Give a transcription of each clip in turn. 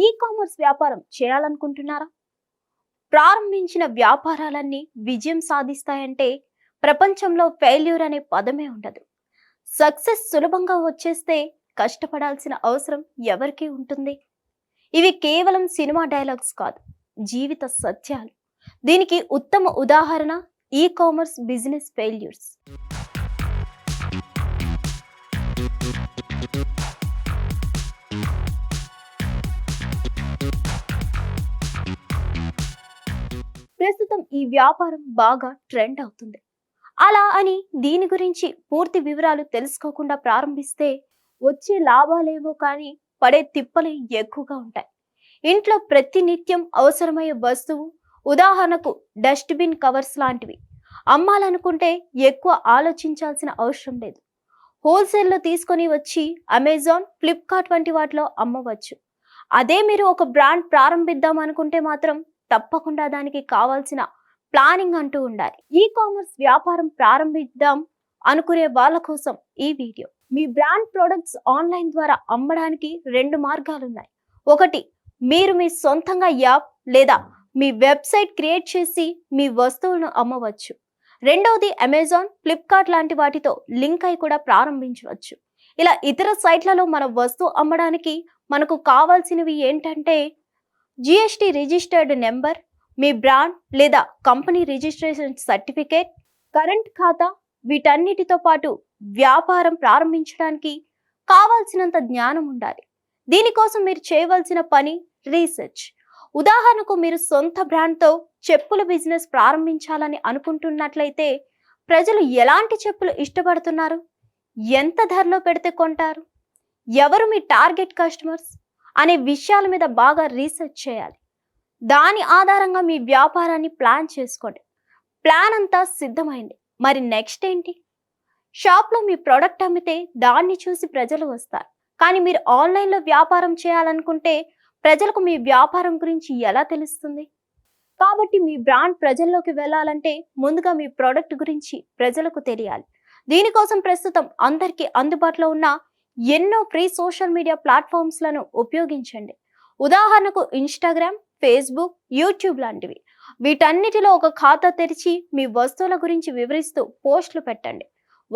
E commerce వ్యాపారం చేయాలనుకుంటున్నారా? ప్రారంభించిన వ్యాపారాలన్నీ విజయం సాధిస్తాయంటే ప్రపంచంలో ఫెయిల్యూర్ అనే పదమే ఉండదు. సక్సెస్ సులభంగా వచ్చేస్తే కష్టపడాల్సిన అవసరం ఎవరికి ఉంటుంది? ఇవి కేవలం సినిమా డైలాగ్స్ కాదు, జీవిత సత్యాలు. దీనికి ఉత్తమ ఉదాహరణ ఈ కామర్స్ బిజినెస్ ఫెయిల్యూర్స్. ప్రస్తుతం ఈ వ్యాపారం బాగా ట్రెండ్ అవుతుంది. అలా అని దీని గురించి పూర్తి వివరాలు తెలుసుకోకుండా ప్రారంభిస్తే వచ్చే లాభాలేవో కానీ పడే తిప్పలే ఎక్కువగా ఉంటాయి. ఇంట్లో ప్రతి నిత్యం అవసరమయ్యే వస్తువు, ఉదాహరణకు డస్ట్బిన్ కవర్స్ లాంటివి అమ్మాలనుకుంటే ఎక్కువ ఆలోచించాల్సిన అవసరం లేదు. హోల్సేల్లో తీసుకొని వచ్చి అమెజాన్, ఫ్లిప్కార్ట్ వంటి వాటిలో అమ్మవచ్చు. అదే మీరు ఒక బ్రాండ్ ప్రారంభిద్దాం అనుకుంటే మాత్రం తప్పకుండా దానికి కావాల్సిన ప్లానింగ్ అంటూ ఉండాలి. ఈ కామర్స్ వ్యాపారం ప్రారంభిద్దాం అనుకునే వాళ్ళ కోసం ఈ వీడియో. మీ బ్రాండ్ ప్రొడక్ట్స్ ఆన్లైన్ ద్వారా అమ్మడానికి 2 మార్గాలున్నాయి. ఒకటి, మీరు మీ సొంతంగా యాప్ లేదా మీ వెబ్సైట్ క్రియేట్ చేసి మీ వస్తువులను అమ్మవచ్చు. రెండవది, అమెజాన్, ఫ్లిప్కార్ట్ లాంటి వాటితో లింక్ అయి కూడా ప్రారంభించవచ్చు. ఇలా ఇతర సైట్లలో మన వస్తువు అమ్మడానికి మనకు కావాల్సినవి ఏంటంటే GST రిజిస్టర్డ్ నెంబర్, మీ బ్రాండ్ లేదా కంపెనీ రిజిస్ట్రేషన్ సర్టిఫికేట్, కరెంట్ ఖాతా. వీటన్నిటితో పాటు వ్యాపారం ప్రారంభించడానికి కావాల్సినంత జ్ఞానం ఉండాలి. దీనికోసం మీరు చేయవలసిన పని రీసెర్చ్. ఉదాహరణకు మీరు సొంత బ్రాండ్తో చెప్పుల బిజినెస్ ప్రారంభించాలని అనుకుంటున్నట్లయితే ప్రజలు ఎలాంటి చెప్పులు ఇష్టపడుతున్నారు, ఎంత ధరలో పెడితే కొంటారు, ఎవరు మీ టార్గెట్ కస్టమర్స్ అనే విషయాల మీద బాగా రీసెర్చ్ చేయాలి. దాని ఆధారంగా మీ వ్యాపారాన్ని ప్లాన్ చేసుకోండి. ప్లాన్ అంతా సిద్ధమైంది. మరి నెక్స్ట్ ఏంటి? షాప్లో మీ ప్రోడక్ట్ అమ్మితే దాన్ని చూసి ప్రజలు వస్తారు. కానీ మీరు ఆన్లైన్లో వ్యాపారం చేయాలనుకుంటే ప్రజలకు మీ వ్యాపారం గురించి ఎలా తెలుస్తుంది? కాబట్టి మీ బ్రాండ్ ప్రజల్లోకి వెళ్ళాలంటే ముందుగా మీ ప్రోడక్ట్ గురించి ప్రజలకు తెలియాలి. దీనికోసం ప్రస్తుతం అందరికీ అందుబాటులో ఉన్న ఎన్నో ఫ్రీ సోషల్ మీడియా ప్లాట్ఫామ్స్లను ఉపయోగించండి. ఉదాహరణకు ఇన్స్టాగ్రామ్, ఫేస్బుక్, యూట్యూబ్ లాంటివి. వీటన్నిటిలో ఒక ఖాతా తెరిచి మీ వస్తువుల గురించి వివరిస్తూ పోస్టులు పెట్టండి.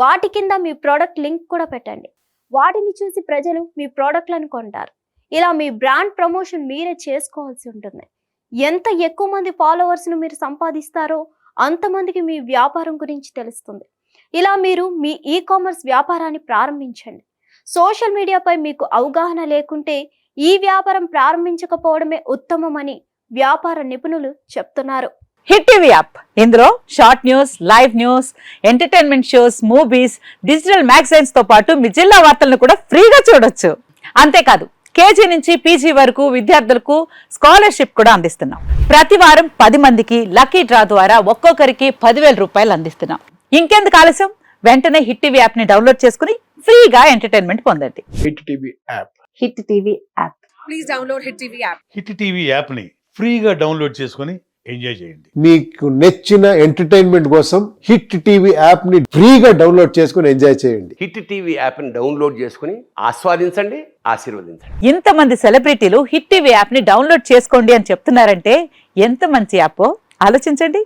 వాటి కింద మీ ప్రోడక్ట్ లింక్ కూడా పెట్టండి. వాటిని చూసి ప్రజలు మీ ప్రోడక్ట్లను కొంటారు. ఇలా మీ బ్రాండ్ ప్రమోషన్ మీరే చేసుకోవాల్సి ఉంటుంది. ఎంత ఎక్కువ మంది ఫాలోవర్స్ను మీరు సంపాదిస్తారో అంతమందికి మీ వ్యాపారం గురించి తెలుస్తుంది. ఇలా మీరు మీ ఈ కామర్స్ వ్యాపారాన్ని ప్రారంభించండి. సోషల్ మీడియాపై మీకు అవగాహన లేకుంటే ఈ వ్యాపారం ప్రారంభించకపోవడమే ఉత్తమమని వ్యాపార నిపుణులు చెప్తున్నారు. హిట్ టీవీ యాప్, ఇందులో short news, live news, entertainment shows, movies, digital magazines తో పాటు మీ జిల్లా వార్తలను కూడా ఫ్రీగా చూడొచ్చు. అంతేకాదు, KG నుంచి PG వరకు విద్యార్థులకు స్కాలర్షిప్ కూడా అందిస్తున్నాం. ప్రతి వారం 10 మందికి లక్కీ డ్రా ద్వారా ఒక్కొక్కరికి 10,000 రూపాయలు అందిస్తున్నాం. ఇంకెందుకు ఆలస్యం? వెంటనే హిట్ టీవీ యాప్ ని డౌన్లోడ్ చేసుకుని ఫ్రీగా ఎంటర్టైన్మెంట్ పొందండి. Hit TV app. Hit TV app. Please download hit TV app. Hit TV app ని ఫ్రీగా డౌన్లోడ్ చేసుకుని ఎంజాయ్ చేయండి. మీకు నచ్చిన ఎంటర్టైన్మెంట్ కోసం హిట్ టీవీ యాప్ ని ఫ్రీగా డౌన్లోడ్ చేసుకుని ఎంజాయ్ చేయండి. హిట్ టీవీ యాప్ ని డౌన్లోడ్ చేసుకుని ఆస్వాదించండి, ఆశీర్వదించండి. ఇంతమంది సెలబ్రిటీలు హిట్ టీవీ యాప్ ని డౌన్లోడ్ చేసుకోండి అని చెప్తున్నారంటే ఎంత మంచి యాప్ ఆలోచించండి.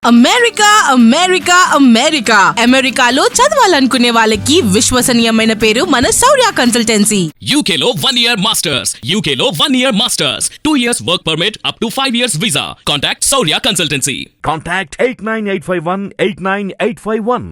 అమెరికా అమెరికా అమెరికా అమెరికాలో చదవాలనుకునే వాళ్ళకి విశ్వసనీయమైన పేరు మన శౌర్య కన్సల్టెన్సీ. UK లో 1 year masters. UK లో 1 year masters. 2 years work permit up to 5 years visa. Contact Saurya Consultancy. Contact 89851 89851.